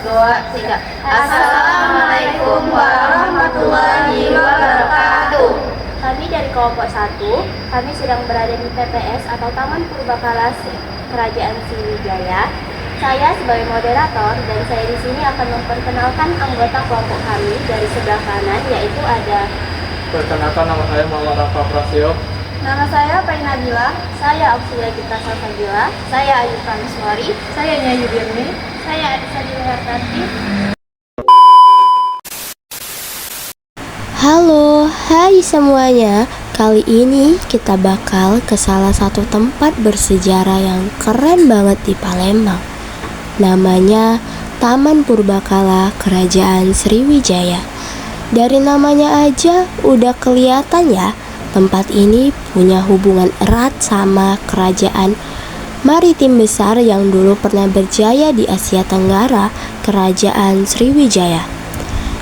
2, 3. Assalamualaikum warahmatullahi wabarakatuh. Kami dari kelompok 1, kami sedang berada di TPS atau Taman Purbakala Kerajaan Sriwijaya. Saya sebagai moderator dan saya di sini akan memperkenalkan anggota kelompok kami dari sebelah kanan, yaitu ada. Perkenalkan, nama saya Muhammad Rafa Prasio. Nama saya Pai Nabila. Saya Auxilia Gita Salsabila. Saya Ayu Praniswari. Saya Nia Yudirni. Saya Adisa Dihartanti. Halo, hai semuanya. Kali ini kita bakal ke salah satu tempat bersejarah yang keren banget di Palembang. Namanya Taman Purbakala Kerajaan Sriwijaya. Dari namanya aja udah kelihatan ya, tempat ini punya hubungan erat sama kerajaan maritim besar yang dulu pernah berjaya di Asia Tenggara, Kerajaan Sriwijaya.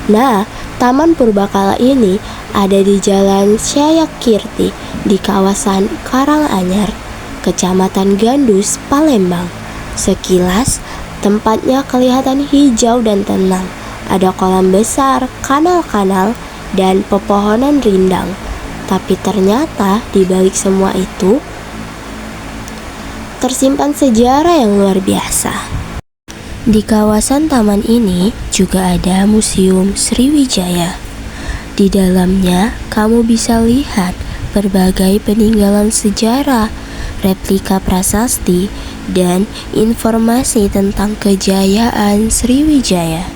Nah, Taman Purbakala ini ada di Jalan Syayakirti di kawasan Karanganyar, Kecamatan Gandus, Palembang. Sekilas, tempatnya kelihatan hijau dan tenang. Ada kolam besar, kanal-kanal, dan pepohonan rindang. Tapi ternyata di balik semua itu tersimpan sejarah yang luar biasa. Di kawasan taman ini juga ada Museum Sriwijaya. Di dalamnya kamu bisa lihat berbagai peninggalan sejarah, replika prasasti, dan informasi tentang kejayaan Sriwijaya.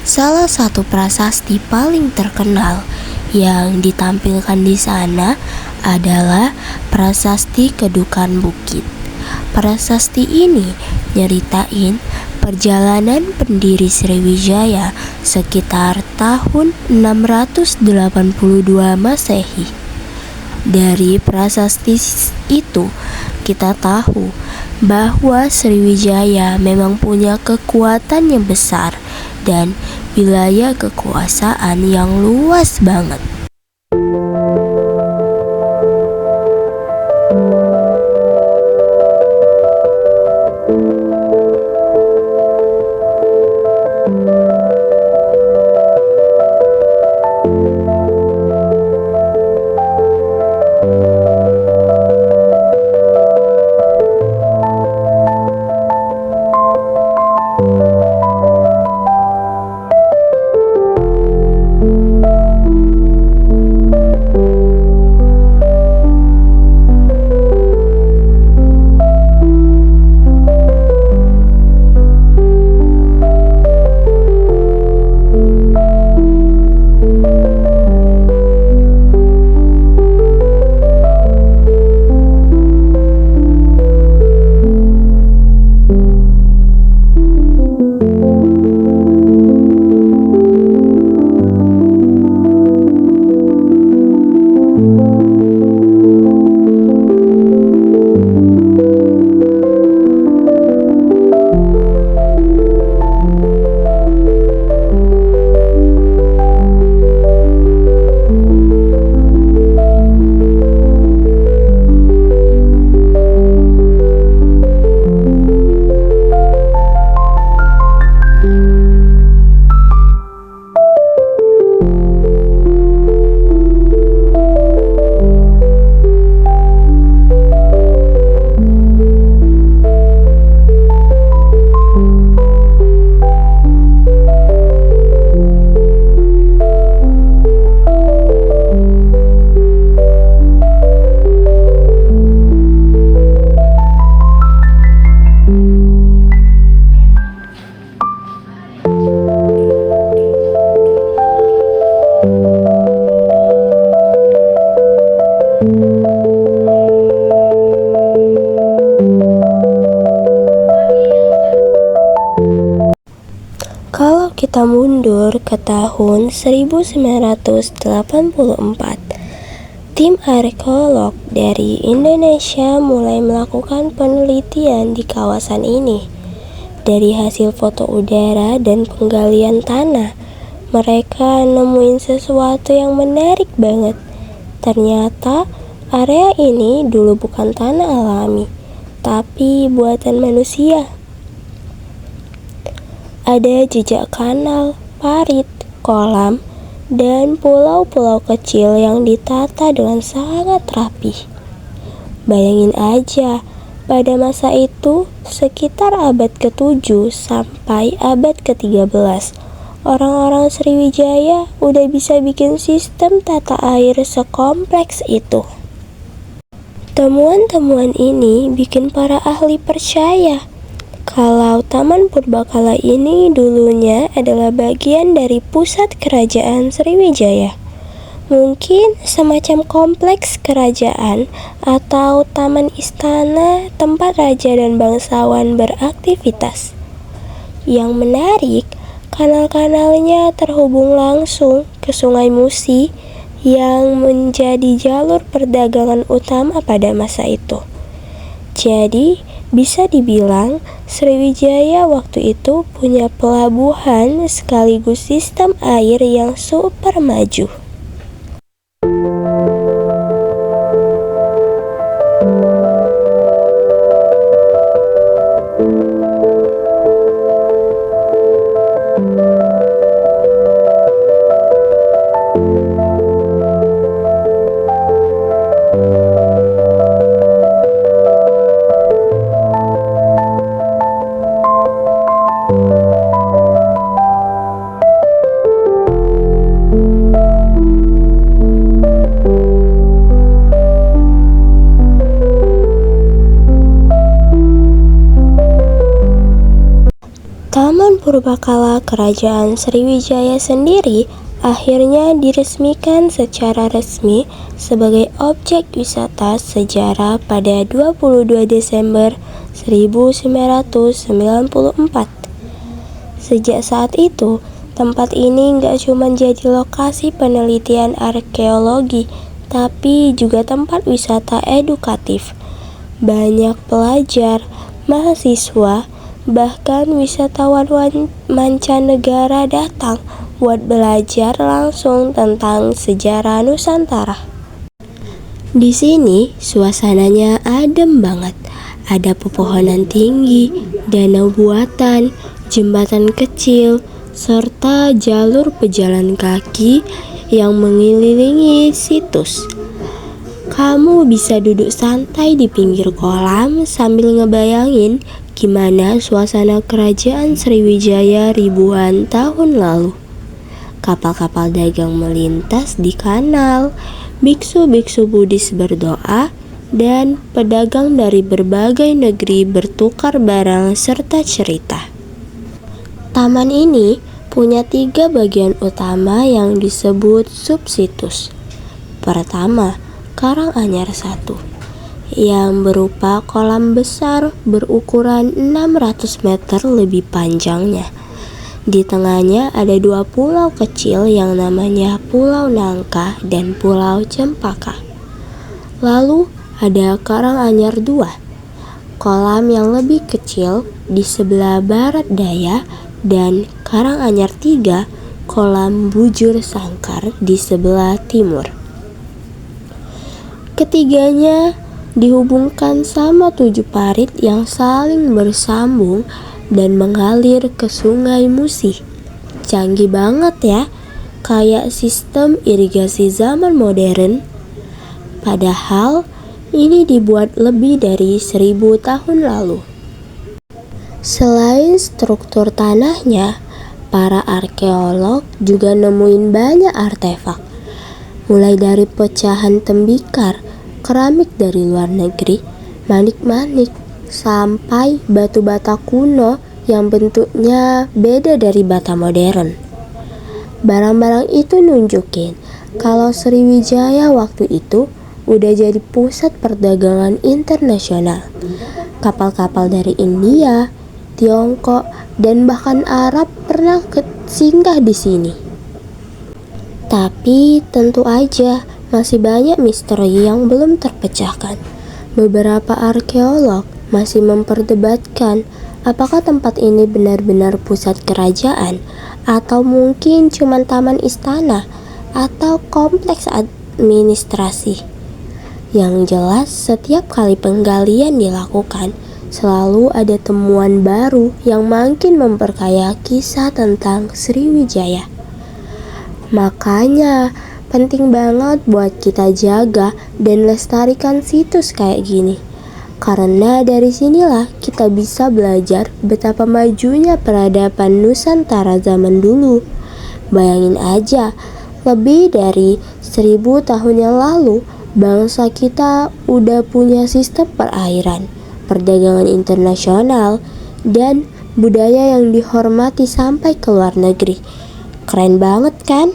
Salah satu prasasti paling terkenal yang ditampilkan di sana adalah Prasasti Kedukan Bukit. Prasasti ini nyeritain perjalanan pendiri Sriwijaya sekitar tahun 682 Masehi. Dari prasasti itu kita tahu bahwa Sriwijaya memang punya kekuatan yang besar dan wilayah kekuasaan yang luas banget. Kalau kita mundur ke tahun 1984, tim arkeolog dari Indonesia mulai melakukan penelitian di kawasan ini. Dari hasil foto udara dan penggalian tanah, mereka nemuin sesuatu yang menarik banget. Ternyata area ini dulu bukan tanah alami, tapi buatan manusia. Ada jejak kanal, parit, kolam, dan pulau-pulau kecil yang ditata dengan sangat rapi. Bayangin aja, pada masa itu sekitar abad ke-7 sampai abad ke-13, orang-orang Sriwijaya udah bisa bikin sistem tata air sekompleks itu. Temuan-temuan ini bikin para ahli percaya kalau Taman Purbakala ini dulunya adalah bagian dari pusat kerajaan Sriwijaya. Mungkin semacam kompleks kerajaan atau taman istana tempat raja dan bangsawan beraktivitas. Yang menarik, kanal-kanalnya terhubung langsung ke Sungai Musi yang menjadi jalur perdagangan utama pada masa itu. Jadi, bisa dibilang Sriwijaya waktu itu punya pelabuhan sekaligus sistem air yang super maju. Taman Purbakala Kerajaan Sriwijaya sendiri akhirnya diresmikan secara resmi sebagai objek wisata sejarah pada 22 Desember 1994. Sejak saat itu, tempat ini nggak cuma jadi lokasi penelitian arkeologi, tapi juga tempat wisata edukatif. Banyak pelajar, mahasiswa, bahkan wisatawan mancanegara datang buat belajar langsung tentang sejarah Nusantara. Di sini suasananya adem banget. Ada pepohonan tinggi, danau buatan, jembatan kecil, serta jalur pejalan kaki yang mengelilingi situs. Kamu bisa duduk santai di pinggir kolam sambil ngebayangin gimana suasana kerajaan Sriwijaya ribuan tahun lalu. Kapal-kapal dagang melintas di kanal, biksu-biksu Buddhis berdoa, dan pedagang dari berbagai negeri bertukar barang serta cerita. Taman ini punya 3 bagian utama yang disebut subsitus. Pertama, Karanganyar 1, yang berupa kolam besar berukuran 600 meter lebih panjangnya. Di tengahnya ada 2 pulau kecil yang namanya Pulau Nangka dan Pulau Cempaka. Lalu ada Karanganyar 2, kolam yang lebih kecil di sebelah barat daya, dan Karanganyar 3, kolam Bujur Sangkar di sebelah timur. Ketiganya dihubungkan sama 7 parit yang saling bersambung dan mengalir ke Sungai Musi. Canggih banget ya, kayak sistem irigasi zaman modern. Padahal ini dibuat lebih dari 1000 tahun lalu. Selain struktur tanahnya, para arkeolog juga nemuin banyak artefak. Mulai dari pecahan tembikar, keramik dari luar negeri, manik-manik, sampai batu bata kuno yang bentuknya beda dari bata modern. Barang-barang itu nunjukin kalau Sriwijaya waktu itu udah jadi pusat perdagangan internasional. Kapal-kapal dari India, Tiongkok, dan bahkan Arab pernah singgah di sini. Tapi tentu aja masih banyak misteri yang belum terpecahkan. Beberapa arkeolog masih memperdebatkan apakah tempat ini benar-benar pusat kerajaan atau mungkin cuma taman istana atau kompleks administrasi. Yang jelas, setiap kali penggalian dilakukan, selalu ada temuan baru yang makin memperkaya kisah tentang Sriwijaya. Makanya penting banget buat kita jaga dan lestarikan situs kayak gini. Karena dari sinilah kita bisa belajar betapa majunya peradaban Nusantara zaman dulu. Bayangin aja, lebih dari 1000 tahun yang lalu, bangsa kita udah punya sistem perairan, perdagangan internasional, dan budaya yang dihormati sampai ke luar negeri. Keren banget kan?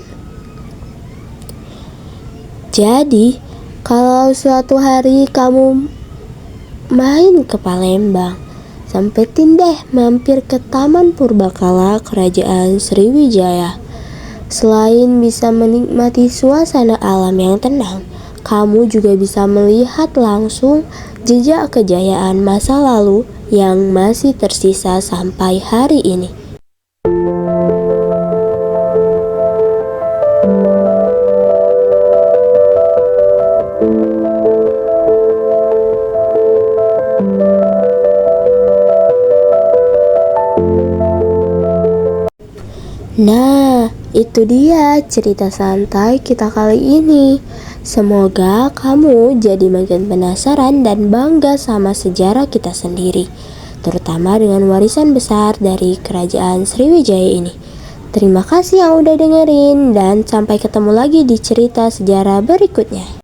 Jadi, kalau suatu hari kamu main ke Palembang, sempetin deh mampir ke Taman Purbakala Kerajaan Sriwijaya. Selain bisa menikmati suasana alam yang tenang, kamu juga bisa melihat langsung jejak kejayaan masa lalu yang masih tersisa sampai hari ini. Nah, itu dia cerita santai kita kali ini. Semoga kamu jadi makin penasaran dan bangga sama sejarah kita sendiri, terutama dengan warisan besar dari Kerajaan Sriwijaya ini. Terima kasih yang udah dengerin, dan sampai ketemu lagi di cerita sejarah berikutnya.